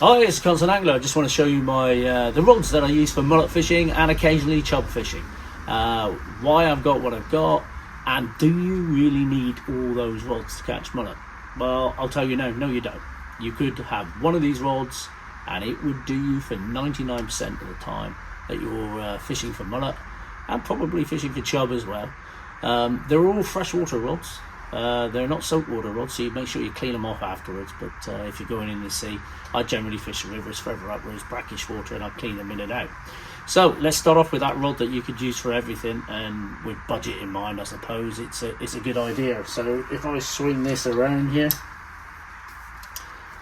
Hi, it's Constant Angler. I just want to show you my the rods that I use for mullet fishing and occasionally chub fishing. Why I've got what I've got, and do you really need all those rods to catch mullet? Well, I'll tell you no, you don't. You could have one of these rods and it would do you for 99% of the time that you're fishing for mullet, and probably fishing for chub as well. They're all freshwater rods. They're not saltwater rods, so you make sure you clean them off afterwards. But if you're going in the sea, I generally fish the rivers further up where it's brackish water, and I clean them in and out. So let's start off with that rod that you could use for everything, and with budget in mind, I suppose it's a good idea. So if I swing this around here,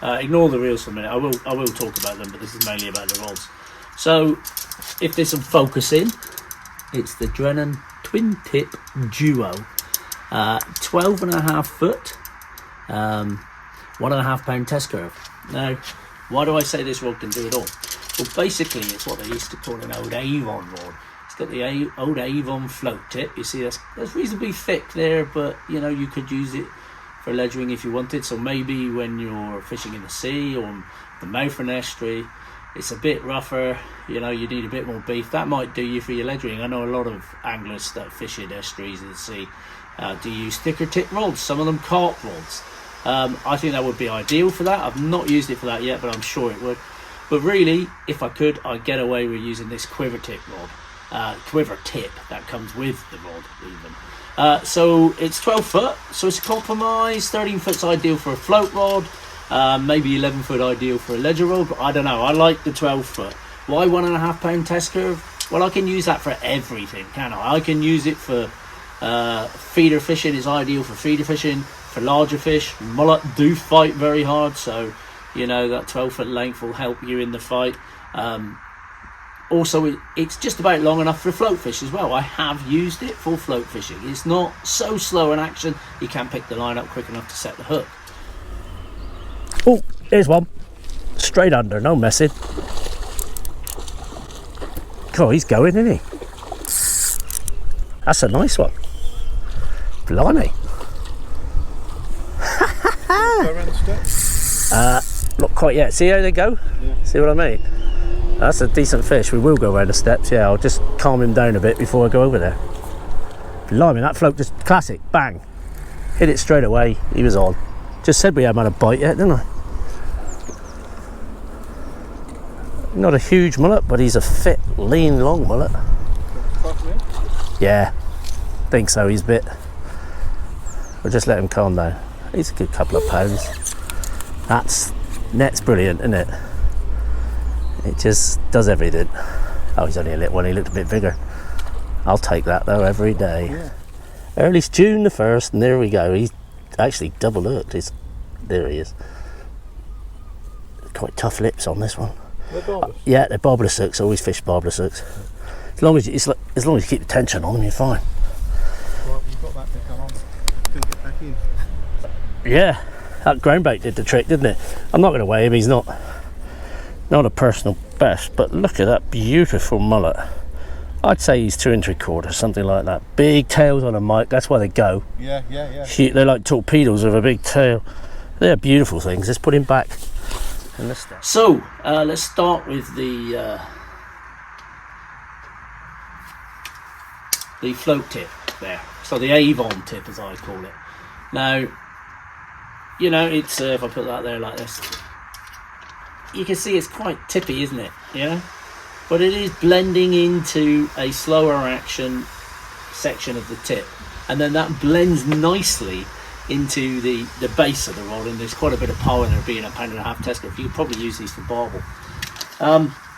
ignore the reels for a minute. I will talk about them, but this is mainly about the rods. So if there's some focus in, it's the Drennan Twin Tip Duo. 12.5 foot, 1.5 pound test curve. Now, why do I say this rod can do it all? Well, basically, it's what they used to call an old Avon rod. It's got the old Avon float tip. You see, that's reasonably thick there, but you know, you could use it for ledgering if you wanted. So maybe when you're fishing in the sea or the mouth of an estuary, it's a bit rougher, you know, you need a bit more beef. That might do you for your ledgering. I know a lot of anglers that fish in estuaries in the sea do use thicker tip rods, some of them carp rods. I think that would be ideal for that. I've not used it for that yet, but I'm sure it would. But really, if I could, I'd get away with using this quiver tip rod, quiver tip that comes with the rod even. So it's 12 foot, so it's a compromise. 13 foot's ideal for a float rod, maybe 11 foot ideal for a ledger rod, but I don't know, I like the 12 foot. Why 1.5 pound test curve? Well, I can use that for everything, can I? I can use it for feeder fishing. Is ideal for feeder fishing, for larger fish. Mullet do fight very hard, so you know that 12 foot length will help you in the fight. Also, it's just about long enough for float fish as well. I have used it for float fishing. It's not so slow in action, you can't pick the line up quick enough to set the hook. Oh, here's one. Straight under, no messing. God, he's going, isn't he? That's a nice one. Blimey. Not quite yet. See how they go? Yeah. See what I mean? That's a decent fish. We will go around the steps. Yeah, I'll just calm him down a bit before I go over there. Blimey, that float just classic. Bang. Hit it straight away. He was on. Just said we haven't had a bite yet, didn't I? Not a huge mullet, but he's a fit, lean, long mullet. Yeah, think so. He's a bit. We'll just let him calm down. He's a good couple of pounds. That's net's brilliant, isn't it? It just does everything. Oh, he's only a little one. He looked a bit bigger. I'll take that though every day. Yeah. Early June the 1st, and there we go. He's actually double hooked. There he is. Quite tough lips on this one. They're barbless. Yeah, they're barbless hooks. Always fish barbless hooks. As long as you keep the tension on them, you're fine. Well, you've got that bit come on. Couldn't get back in. Yeah, that ground bait did the trick, didn't it? I'm not going to weigh him. He's not a personal best, but look at that beautiful mullet. I'd say he's 2 3/4, something like that. Big tails on a mic. That's why they go. Yeah. They're like torpedoes with a big tail. They're beautiful things. Let's put him back. So let's start with the float tip there. So the Avon tip, as I call it. Now, you know, it's if I put that there like this, you can see it's quite tippy, isn't it? Yeah, but it is blending into a slower action section of the tip, and then that blends nicely into the base of the rod, and there's quite a bit of power there, being a 1.5 pound test curve. You could probably use these for barbel.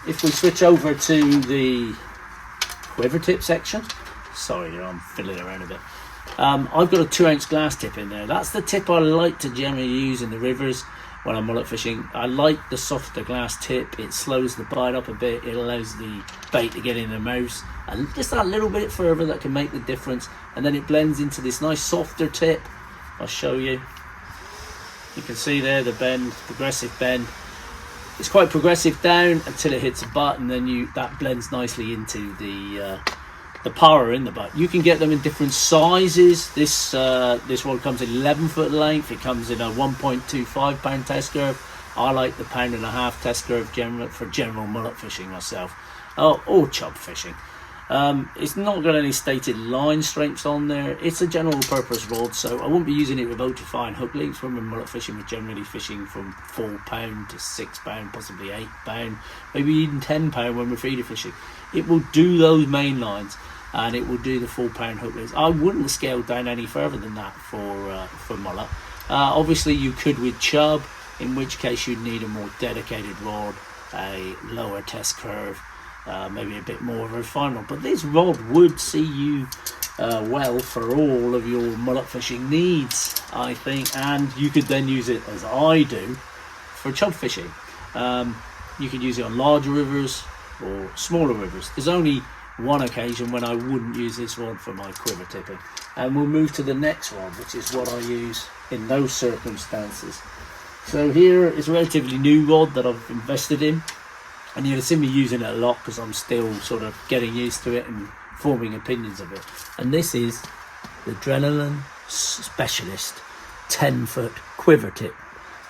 If we switch over to the quiver tip section, sorry, I'm fiddling around a bit. I've got a 2 ounce glass tip in there. That's the tip I like to generally use in the rivers when I'm mullet fishing. I like the softer glass tip. It slows the bite up a bit. It allows the bait to get in the mouth, and just that little bit further that can make the difference. And then it blends into this nice softer tip. I'll show you. You can see there the bend, progressive bend. It's quite progressive down until it hits a butt, and then that blends nicely into the power in the butt. You can get them in different sizes. This one comes in 11 foot length. It comes in a 1.25 pound test curve. I like the 1.5 test curve for general mullet fishing myself, or chub fishing. It's not got any stated line strengths on there. It's a general purpose rod, so I won't be using it with ultra-fine hook lengths. When we're mullet fishing, we're generally fishing from 4 pound to 6 pound, possibly 8 pound, maybe even 10 pound when we're feeder fishing. It will do those main lines, and it will do the 4 pound hook lengths. I wouldn't scale down any further than that for mullet. Obviously you could with chub, in which case you'd need a more dedicated rod, a lower test curve, maybe a bit more of a refined rod. But this rod would see you well for all of your mullet fishing needs, I think, and you could then use it, as I do, for chub fishing. You could use it on larger rivers or smaller rivers. There's only one occasion when I wouldn't use this rod for my quiver tipping, and we'll move to the next rod, which is what I use in those circumstances. So here is a relatively new rod that I've invested in, and you'll see me using it a lot because I'm still sort of getting used to it and forming opinions of it. And this is the Drennan Specialist 10-foot quiver tip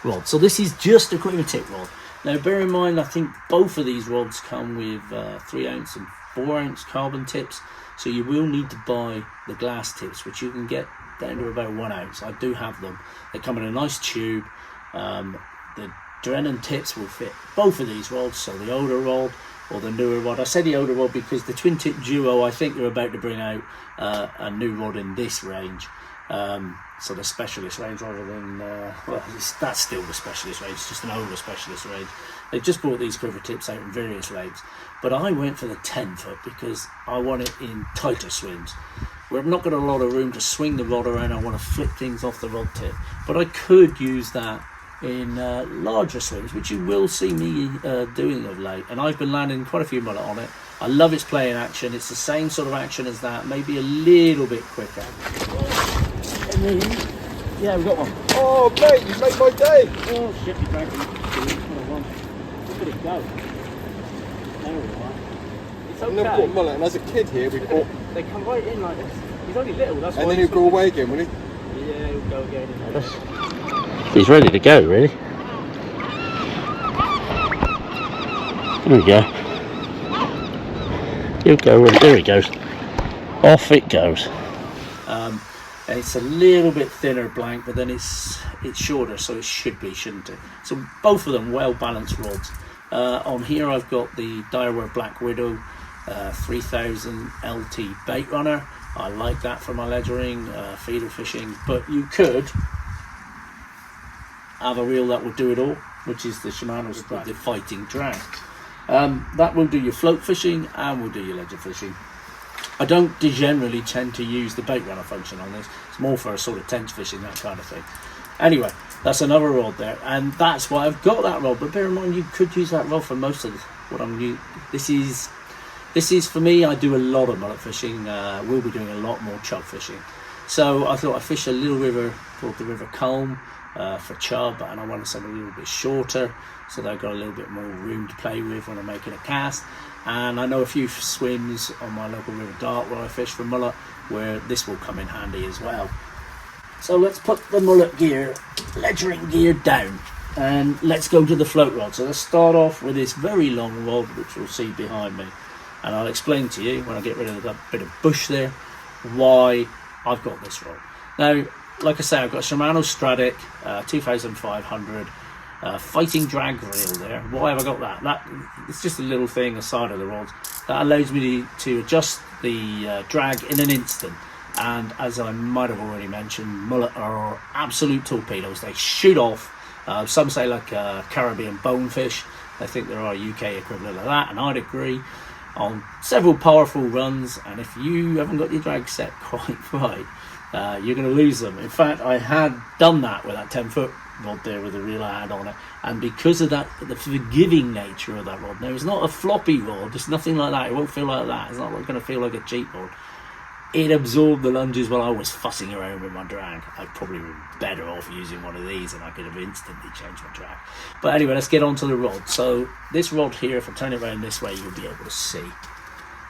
rod. So this is just a quiver tip rod. Now bear in mind, I think both of these rods come with 3 ounce and 4 ounce carbon tips, so you will need to buy the glass tips, which you can get down to about 1 ounce. I do have them. They come in a nice tube. The Drennan tips will fit both of these rods, so the older rod or the newer rod. I say the older rod because the Twin Tip Duo, I think they're about to bring out a new rod in this range. So the Specialist range rather than, well, that's still the Specialist range, it's just an older Specialist range. They've just brought these quiver tips out in various lengths, but I went for the 10-foot because I want it in tighter swims where I've not got a lot of room to swing the rod around. I want to flip things off the rod tip, but I could use that in larger swims, which you will see me doing of late, and I've been landing quite a few mullet on it. I love its playing action. It's the same sort of action as that, maybe a little bit quicker. Yeah, we've got one. Oh, mate, you made my day. Oh shit, he's back. Look at it go. There we are. It's okay. I've never caught mullet, and as a kid here, we caught. They come right in like this. He's only little, that's why. And then he'll go away again, won't he? Yeah, he'll go again. He's ready to go, really. There we go. He'll go, and there he goes. Off it goes. And it's a little bit thinner blank, but then it's shorter, so it should be, shouldn't it? So both of them well balanced rods. On here I've got the Direware Black Widow 3000 LT bait runner. I like that for my ledgering, feeder fishing, but you could have a reel that will do it all, which is the Shimano's the Fighting Drag. That will do your float fishing and will do your ledger fishing. I don't generally tend to use the bait runner function on this. It's more for a sort of tench fishing, that kind of thing. Anyway, that's another rod there, and that's why I've got that rod. But bear in mind, you could use that rod for most of what I'm using. This is for me. I do a lot of mullet fishing. We'll be doing a lot more chub fishing. So I thought I'd fish a little river called the River Culm for chub, and I wanted something a little bit shorter so that I've got a little bit more room to play with when I'm making a cast. And I know a few swims on my local River Dart where I fish for mullet where this will come in handy as well. So let's put the mullet gear, ledgering gear down, and let's go to the float rod. So let's start off with this very long rod, which you'll see behind me, and I'll explain to you when I get rid of that bit of bush there why I've got this rod. Now, like I say, I've got a Shimano Stradic 2500 Fighting Drag reel there. Why have I got that? It's just a little thing aside of the rods that allows me to adjust the drag in an instant. And as I might have already mentioned, mullet are absolute torpedoes. They shoot off. Some say like Caribbean bonefish. I think there are a UK equivalent of that, and I'd agree, on several powerful runs. And if you haven't got your drag set quite right, you're going to lose them. In fact, I had done that with that 10-foot rod there with the reel I had on it, and because of that, the forgiving nature of that rod. Now, it's not a floppy rod, it's nothing like that. It won't feel like that. It's not going to feel like a cheap rod. It absorbed the lunges while I was fussing around with my drag. I'd probably been better off using one of these, and I could have instantly changed my drag. But anyway, let's get on to the rod. So this rod here, if I turn it around this way, you'll be able to see.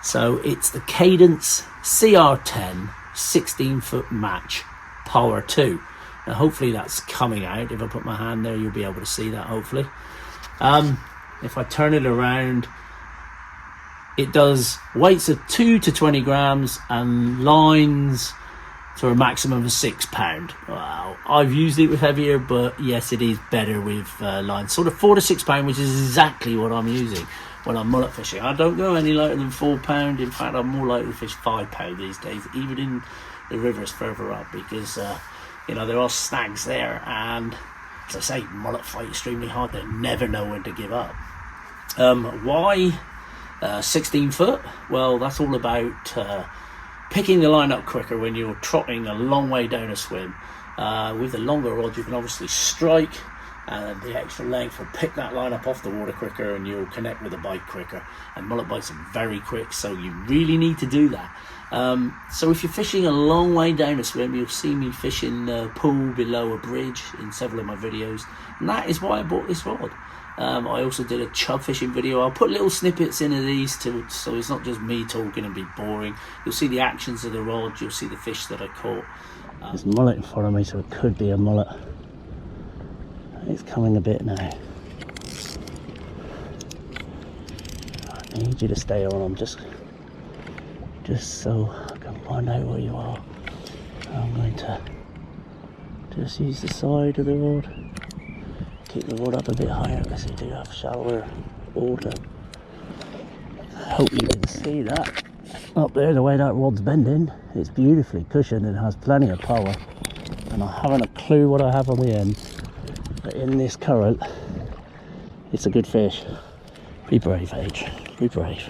So it's the Cadence CR10 16-foot match Power 2. Now hopefully that's coming out. If I put my hand there, you'll be able to see that, hopefully. If I turn it around, it does weights of 2 to 20 grams and lines to a maximum of 6 pound. Wow, I've used it with heavier, but yes, it is better with lines. Sort of 4 to 6 pound, which is exactly what I'm using when I'm mullet fishing. I don't go any lighter than 4 pound. In fact, I'm more likely to fish 5 pound these days, even in the rivers further up, because you know, there are snags there, and as I say, mullet fight extremely hard. They never know when to give up. Why 16 foot? Well, that's all about picking the line up quicker when you're trotting a long way down a swim. With the longer rod, you can obviously strike, and the extra length will pick that line up off the water quicker, and you'll connect with the bite quicker. And mullet bites are very quick, so you really need to do that. So if you're fishing a long way down a swim, you'll see me fishing a pool below a bridge in several of my videos, and that is why I bought this rod. I also did a chub fishing video. I'll put little snippets in of these so it's not just me talking and be boring. You'll see the actions of the rod, you'll see the fish that I caught. There's mullet in front of me, so it could be a mullet. It's coming a bit now. I need you to stay on. I'm just so I can find out where you are. I'm going to just use the side of the rod. Keep the rod up a bit higher because we do have shallower water. Hope you can see that up there, the way that rod's bending. It's beautifully cushioned and has plenty of power, and I haven't a clue what I have on the end, but in this current it's a good fish. Be brave, H. Be brave.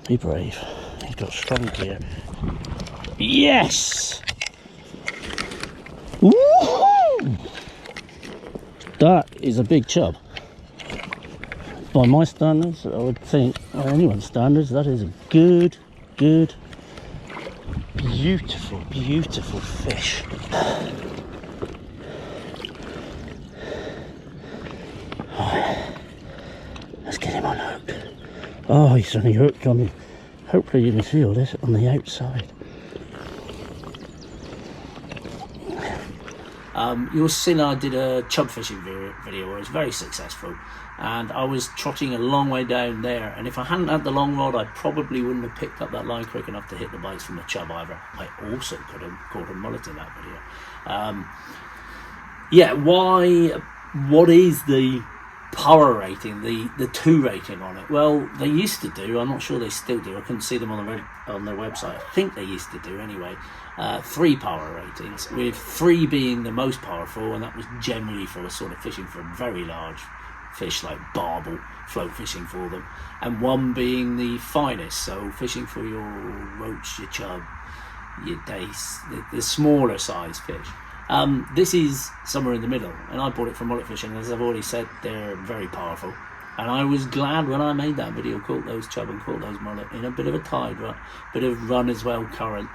Be brave. He's got strong gear. Yes! Woohoo! That is a big chub. By my standards, I would think, by anyone's standards, that is a good, beautiful, beautiful fish. Let's get him unhooked. Oh, he's only hooked on the, hopefully you can feel this, on the outside. You'll see I did a chub fishing video where it was very successful, and I was trotting a long way down there, and if I hadn't had the long rod, I probably wouldn't have picked up that line quick enough to hit the bites from the chub either. I also could have caught a mullet in that video. Yeah, what is the power rating, the 2 rating on it? Well, they used to do, I'm not sure they still do, I couldn't see them on their website. I think they used to do anyway, 3 power ratings, with 3 being the most powerful, and that was generally for sort of fishing for very large fish like barbel, float fishing for them, and 1 being the finest, so fishing for your roach, your chub, your dace, the smaller size fish. This is somewhere in the middle, and I bought it from Mullet Fishing. As I've already said, they're very powerful, and I was glad when I made that video, caught those chub and caught those mullet in a bit of a tide run, bit of run as well, current,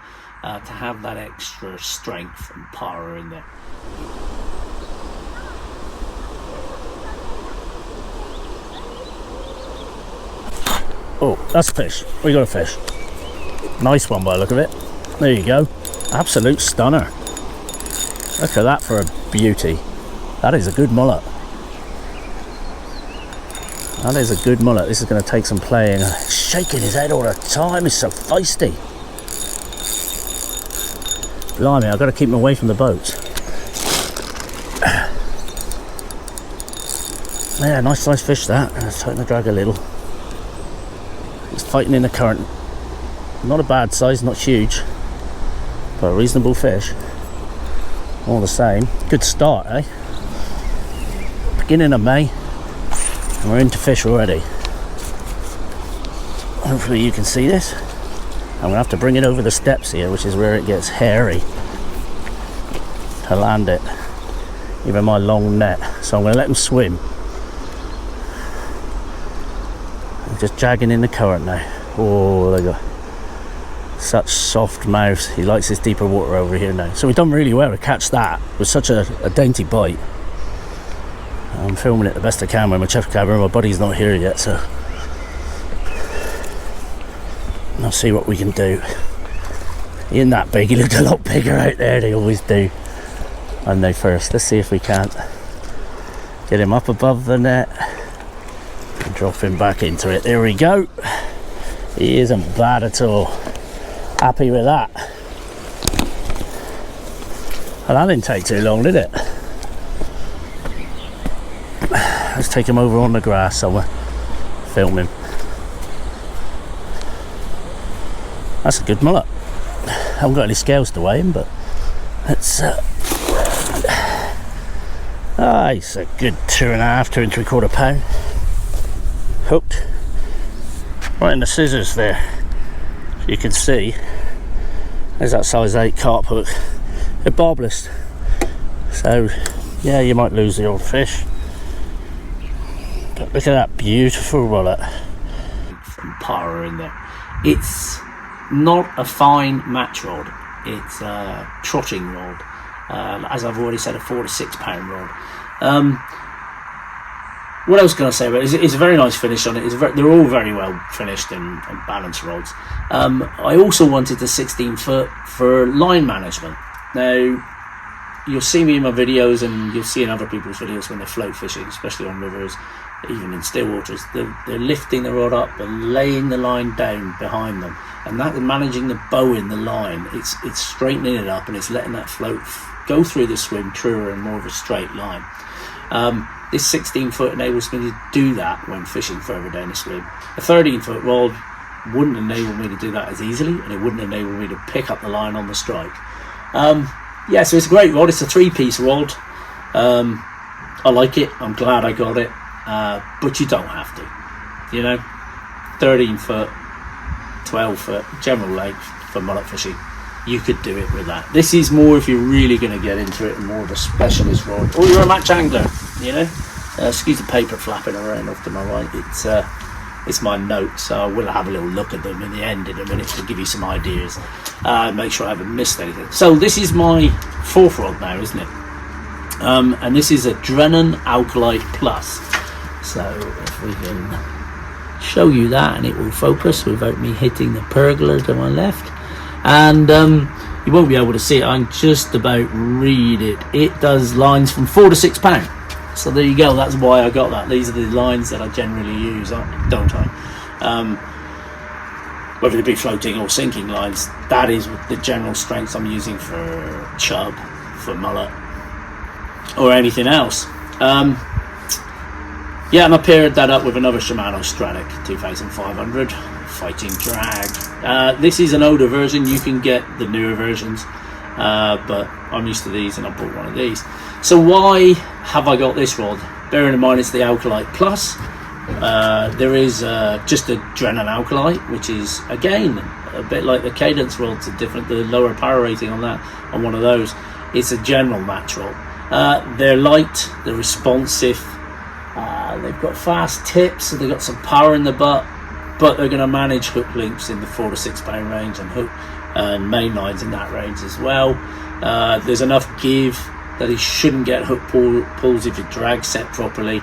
to have that extra strength and power in there. Oh, that's a fish. We got a fish. Nice one by the look of it. There you go. Absolute stunner. Look at that for a beauty. That is a good mullet. That is a good mullet. This is going to take some playing. He's shaking his head all the time. He's so feisty. Blimey, I've got to keep him away from the boats. Yeah, nice size fish that. Let's tighten the drag a little. He's fighting in the current. Not a bad size, not huge, but a reasonable fish. All the same, good start, eh? Beginning of May, and we're into fish already. Hopefully you can see this. I'm gonna have to bring it over the steps here, which is where it gets hairy to land it. Even my long net. So I'm gonna let him swim. I'm just jagging in the current now. Oh, they got such soft mouths. He likes this deeper water over here now. So we've done really well to catch that with such a dainty bite. I'm filming it the best I can with my chef camera. My buddy's not here yet, so I'll see what we can do. He isn't that big. He looked a lot bigger out there. They always do. And they first. Let's see if we can't get him up above the net and drop him back into it. There we go. He isn't bad at all. Happy with that. And that didn't take too long, did it? Let's take him over on the grass somewhere. Film him. That's a good mullet. I haven't got any scales to weigh him, but let's it's a good 2.5, 2 3/4 pound. Hooked right in the scissors there. You can see there's that size 8 carp hook. They're barbless, so yeah, you might lose the old fish, but look at that beautiful mullet. Some power in there. It's not a fine match rod, it's a trotting rod, as I've already said, a 4 to 6 pound rod. What else can I say about it? It's a very nice finish on it. They're all very well finished and balanced rods. I also wanted the 16 foot for line management. Now, you'll see me in my videos and you'll see in other people's videos when they're float fishing, especially on rivers, even in still waters, they're lifting the rod up and laying the line down behind them, and that managing the bow in the line, it's straightening it up and it's letting that float go through the swim truer and more of a straight line. This 16 foot enables me to do that when fishing further down the swim. A 13 foot rod wouldn't enable me to do that as easily, and it wouldn't enable me to pick up the line on the strike. Yeah, so it's a great rod. It's a 3-piece rod. I like it. I'm glad I got it. But you don't have to. You know, 13 foot, 12 foot, general length for mullet fishing. You could do it with that. This is more if you're really going to get into it and more of a specialist rod, or you're a match angler, you know. Excuse the paper flapping around off to my right. It's my notes, so I will have a little look at them in the end in a minute to give you some ideas. Make sure I haven't missed anything. So this is my 4th rod now, isn't it? And this is a Drennan Acolyte Plus. So if we can show you that, and it will focus without me hitting the pergola to my left. And you won't be able to see it. I can just about read it. It does lines from 4 to 6 pound. So there you go. That's why I got that. These are the lines that I generally use, don't I? Whether it be floating or sinking lines, that is the general strengths I'm using for chub, for mullet, or anything else. Yeah, and I paired that up with another Shimano Stranic 2500 fighting drag. This is an older version. You can get the newer versions, but I'm used to these and I bought one of these. So why have I got this rod? Bearing in mind it's the Acolyte Plus. There is just a Drennan Acolyte, which is again a bit like the Cadence rods, are different. The lower power rating on that, on one of those, it's a general match rod. They're light, they're responsive, they've got fast tips, so they've got some power in the butt, but they're going to manage hook lengths in the 4 to 6 pound range and hook and main lines in that range as well. There's enough give that he shouldn't get hook pulls if your drag set properly.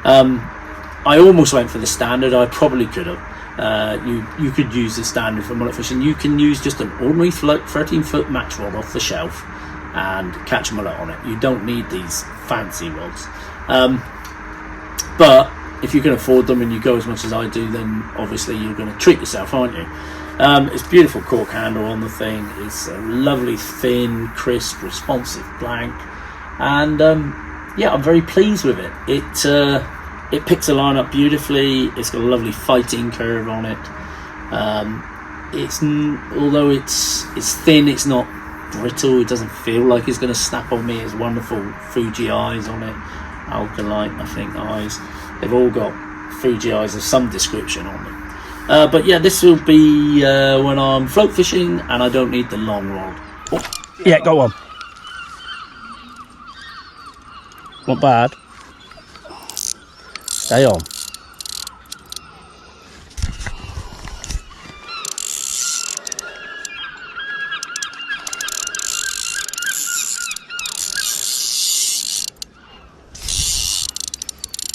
I almost went for the standard. I probably could have. You could use the standard for mullet fishing. You can use just an ordinary 13 foot match rod off the shelf and catch mullet on it. You don't need these fancy rods. But if you can afford them and you go as much as I do, then obviously you're going to treat yourself, aren't you? It's beautiful cork handle on the thing. It's a lovely thin, crisp, responsive blank, and yeah, I'm very pleased with it. It picks the line up beautifully. It's got a lovely fighting curve on it. Although it's thin, it's not brittle. It doesn't feel like it's going to snap on me. It's wonderful Fuji eyes on it. Alkalite, I think, eyes. They've all got Fuji eyes of some description on them. But yeah, this will be when I'm float fishing and I don't need the long rod. Oh, yeah, go on. Not bad. Stay on.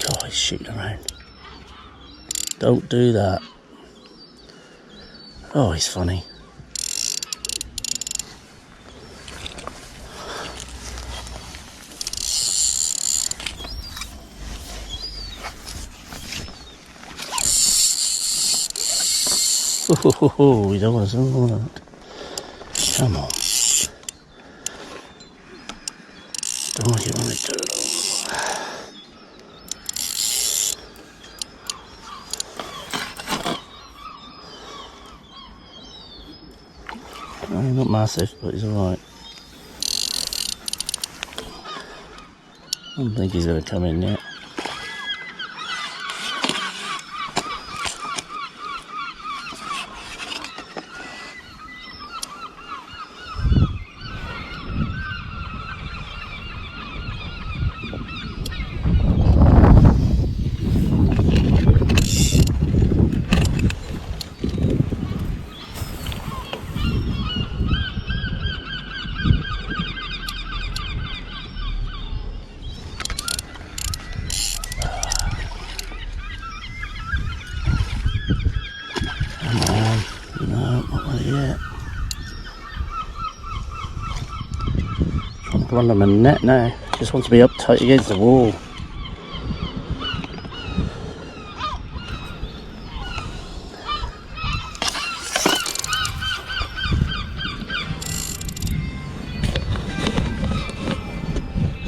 God, he's shooting around. Don't do that. Oh, he's funny. Oh, you don't want to that. Come on. Don't you want to do it all? Not massive, but he's alright. I don't think he's going to come in yet. Run him a net now. Just wants to be up tight against the wall.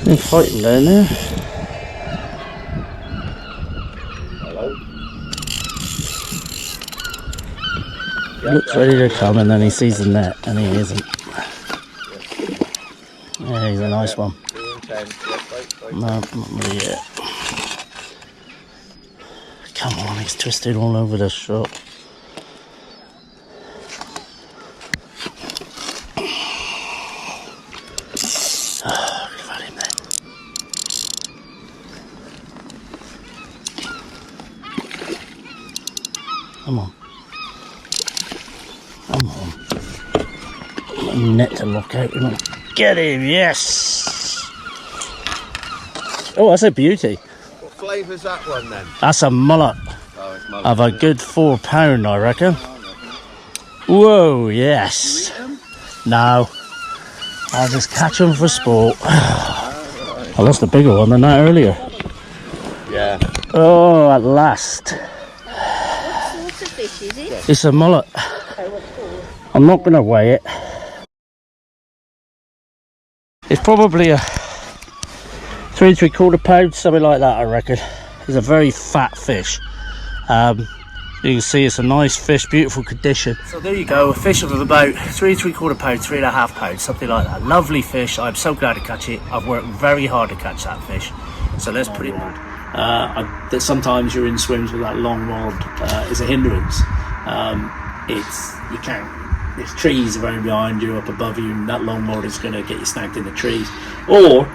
He's fighting down there. Hello. He looks ready to come and then he sees the net and he isn't. Yeah, he's a nice one. No, not really yet. Come on, he's twisted all over the shot. Oh, we've had him then. Come on. Come on. Net to lock out, you know. Get him, yes! Oh, that's a beauty. What flavour's that one then? That's a mullet. Oh, it's mullet. Of a good £4, I reckon. Whoa, yes. No. I'll just catch them for sport. I lost a bigger one than that earlier. Yeah. Oh, at last. What sort of fish is it? It's a mullet. I'm not going to weigh it. It's probably a 3 3/4 pound, something like that, I reckon. It's a very fat fish. You can see it's a nice fish, beautiful condition. So there you go, a fish of about 3 3/4 pound, 3.5 pounds, something like that. Lovely fish. I'm so glad to catch it. I've worked very hard to catch that fish. So let's put it on. That sometimes you're in swims with that long rod is a hindrance. You can't. There's trees around behind you, up above you, and that long rod is going to get you snagged in the trees. Or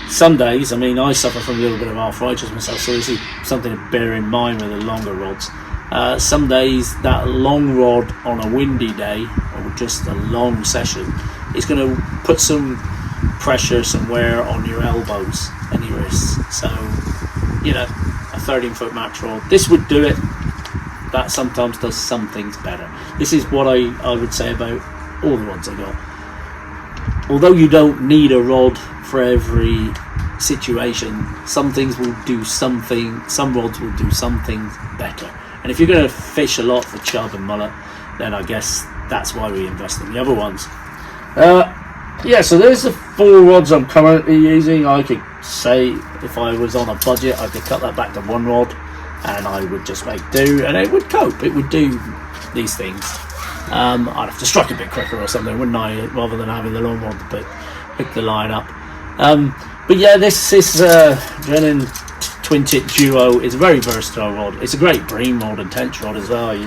some days, I mean, I suffer from a little bit of arthritis myself, so this is something to bear in mind with the longer rods. Some days, that long rod on a windy day, or just a long session, is going to put some pressure, some wear on your elbows and your wrists. So, you know, a 13-foot max rod, this would do it. That sometimes does some things better. This is what I would say about all the rods I got. Although you don't need a rod for every situation, some things will do something, some rods will do some things better. And if you're going to fish a lot for chub and mullet, then I guess that's why we invest in the other ones. Yeah, so there's the 4 rods I'm currently using. I could say if I was on a budget, I could cut that back to 1 rod. And I would just make do, and it would cope. It would do these things. I'd have to strike a bit quicker or something, wouldn't I? Rather than having the long rod to pick the line up. But yeah, this is Drennan Twin Tip Duo. It's a very versatile rod. It's a great bream rod and tench rod as well. I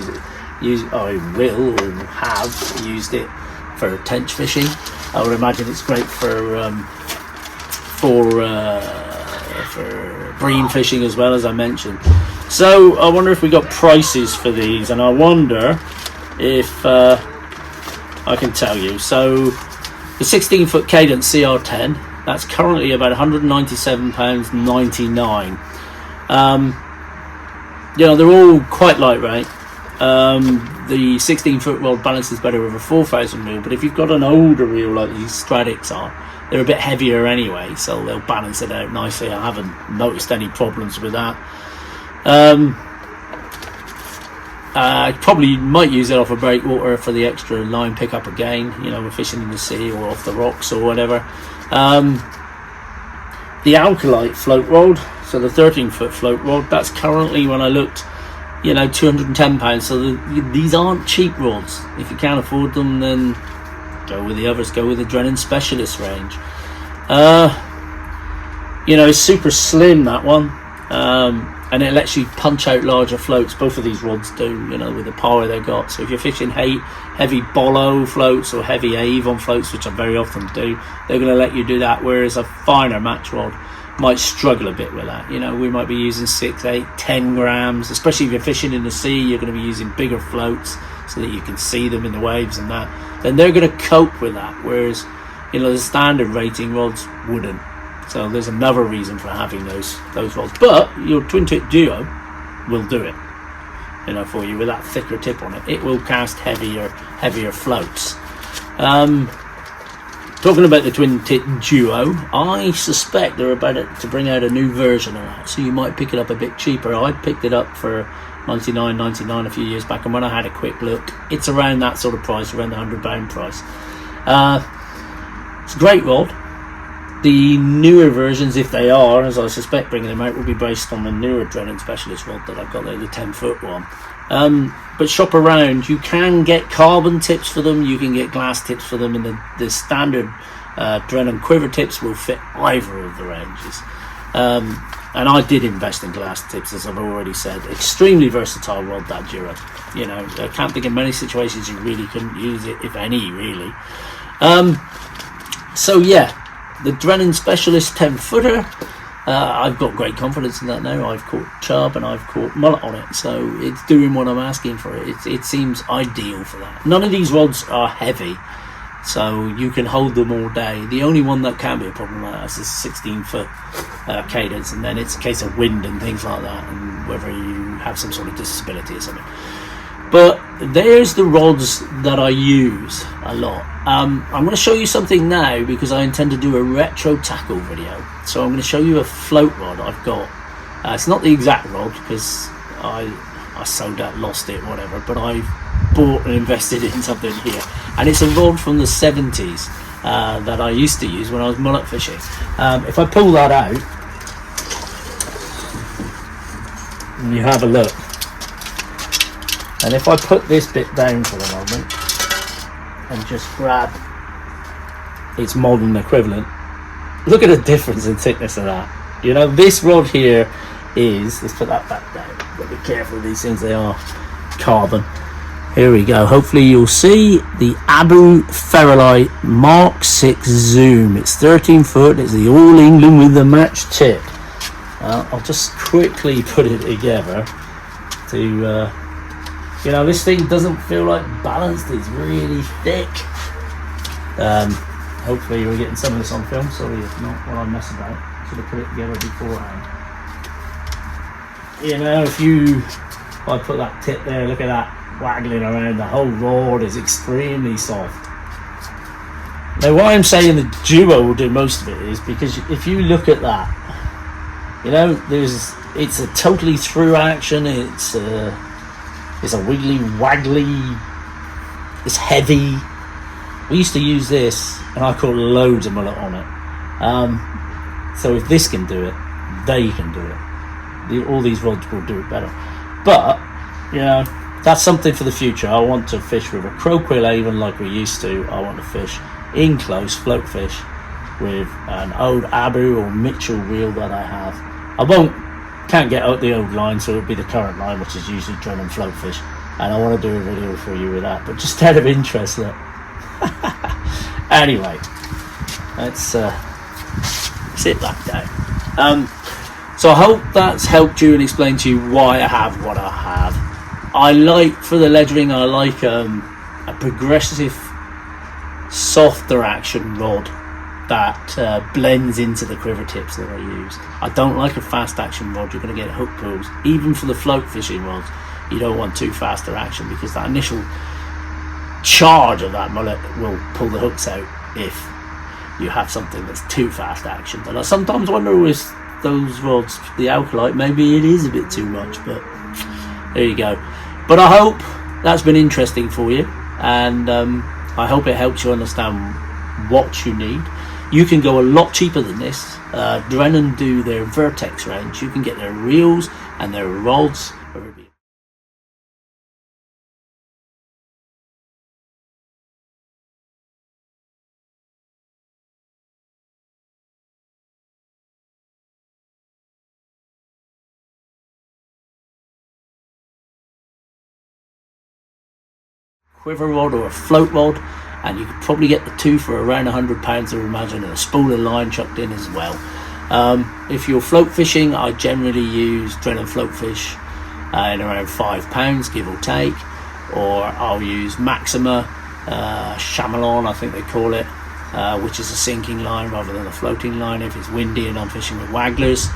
will or have used it for tench fishing. I would imagine it's great for bream fishing as well, as I mentioned. So I wonder if we got prices for these, and I wonder if I can tell you. So the 16-foot Cadence CR10, that's currently about £197.99. You know, they're all quite lightweight. The 16-foot rod balances better with a 4,000 reel, but if you've got an older reel like these Stradics are, they're a bit heavier anyway, so they'll balance it out nicely. I haven't noticed any problems with that. Probably might use it off a breakwater for the extra line pickup again, you know, we're fishing in the sea or off the rocks or whatever. The Acolyte float rod, so the 13-foot float rod, that's currently, when I looked, you know, £210. So these aren't cheap rods. If you can't afford them, then go with the others. Go with the Drennan Specialist range. You know, it's super slim, that one, and it lets you punch out larger floats. Both of these rods do, you know, with the power they got. So if you're fishing heavy bolo floats or heavy Avon floats, which I very often do, they're going to let you do that, whereas a finer match rod might struggle a bit with that. You know, we might be using 6, 8, 10 grams, especially if you're fishing in the sea. You're going to be using bigger floats so that you can see them in the waves and that. Then they're going to cope with that, whereas, you know, the standard rating rods wouldn't. So there's another reason for having those rods. But your Twin Tip Duo will do it, you know, for you with that thicker tip on it. It will cast heavier floats. Talking about the Twin Tip Duo, I suspect they're about to bring out a new version of that, so you might pick it up a bit cheaper. I picked it up for $99.99 a few years back, and when I had a quick look, it's around that sort of price, around the £100 price. It's a great rod. The newer versions, if they are, as I suspect bringing them out, will be based on the newer Drennan Specialist rod that I've got there, the 10-foot one. But shop around. You can get carbon tips for them, you can get glass tips for them, and the standard Drennan quiver tips will fit either of the ranges. And I did invest in glass tips, as I've already said. Extremely versatile rod, that Duo. You know, I can't think of many situations you really couldn't use it, if any, really. So yeah, the Drennan Specialist 10-footer, I've got great confidence in that now. I've caught Chub and I've caught Mullet on it, so it's doing what I'm asking for it. It seems ideal for that. None of these rods are heavy, so you can hold them all day. The only one that can be a problem like that is this 16-foot Cadence, and then it's a case of wind and things like that, and whether you have some sort of disability or something. But there's the rods that I use a lot. I'm going to show you something now because I intend to do a retro tackle video. So I'm going to show you a float rod I've got. It's not the exact rod because I sold that, lost it, whatever. But I bought and invested in something here, and it's a rod from the 70s that I used to use when I was mullet fishing. If I pull that out and you have a look. And if I put this bit down for the moment and just grab its modern equivalent, look at the difference in thickness of that. You know, this rod here is, let's put that back down. Gotta be careful with these things, they are carbon. Here we go. Hopefully you'll see the Abu Ferrolite Mark 6 Zoom. It's 13 foot, it's the All England with the match tip. I'll just quickly put it together to... you know, this thing doesn't feel like balanced, it's really thick. Hopefully you're getting some of this on film, sorry if not, while I mess about. Should have put it together beforehand. You know, if I put that tip there, look at that, waggling around, the whole rod is extremely soft. Now why I'm saying the Duo will do most of it is because if you look at that, you know, it's a totally through action, it's a wiggly waggly, it's heavy. We used to use this and I caught loads of mullet on it. So if this can do it, they can do it. All these rods will do it better. But, you know, that's something for the future. I want to fish with a croquil Avon like we used to. I want to fish in close, float fish with an old Abu or Mitchell reel that I have. Can't get out the old line, so it'll be the current line, which is usually Drennan float fish, and I want to do a video for you with that, but just out of interest, look. Anyway, let's sit back down. So I hope that's helped you and explained to you why I have what I have. I like, for the lettering, I like a progressive, softer action rod that blends into the quiver tips that I use. I don't like a fast action rod. You're going to get hook pulls. Even for the float fishing rods, you don't want too faster action because that initial charge of that mullet will pull the hooks out if you have something that's too fast action. And I sometimes wonder with those rods, the Acolyte, maybe it is a bit too much, but there you go. But I hope that's been interesting for you, and I hope it helps you understand what you need. You can go a lot cheaper than this. Drennan do their Vertex range. You can get their reels and their rods. Quiver rod or a float rod, and you could probably get the two for around £100, I imagine, and a spool of line chucked in as well. If you're float fishing, I generally use Drennan float fish in around £5, give or take, or I'll use Maxima Chamalon, I think they call it, which is a sinking line rather than a floating line if it's windy and I'm fishing with wagglers.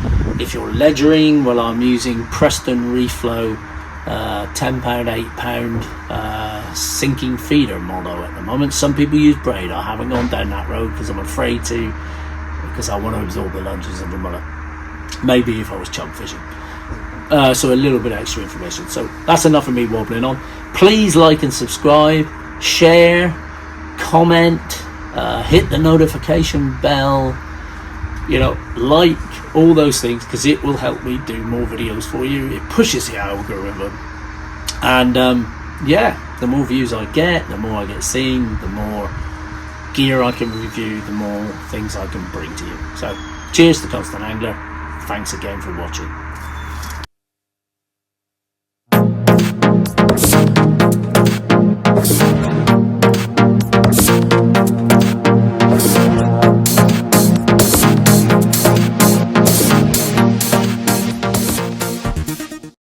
If you're ledgering, well, I'm using Preston Reflow £10, £8 sinking feeder mono at the moment. Some people use braid. I haven't gone down that road because I'm afraid to, because I want to absorb the lunges of the mullet. Maybe if I was chub fishing. So a little bit of extra information. So that's enough of me wobbling on. Please like and subscribe, share, comment, hit the notification bell, like all those things, because it will help me do more videos for you. It pushes the algorithm, and the more views I get, the more I get seen, the more gear I can review, the more things I can bring to you. So cheers to Constant Angler. Thanks again for watching.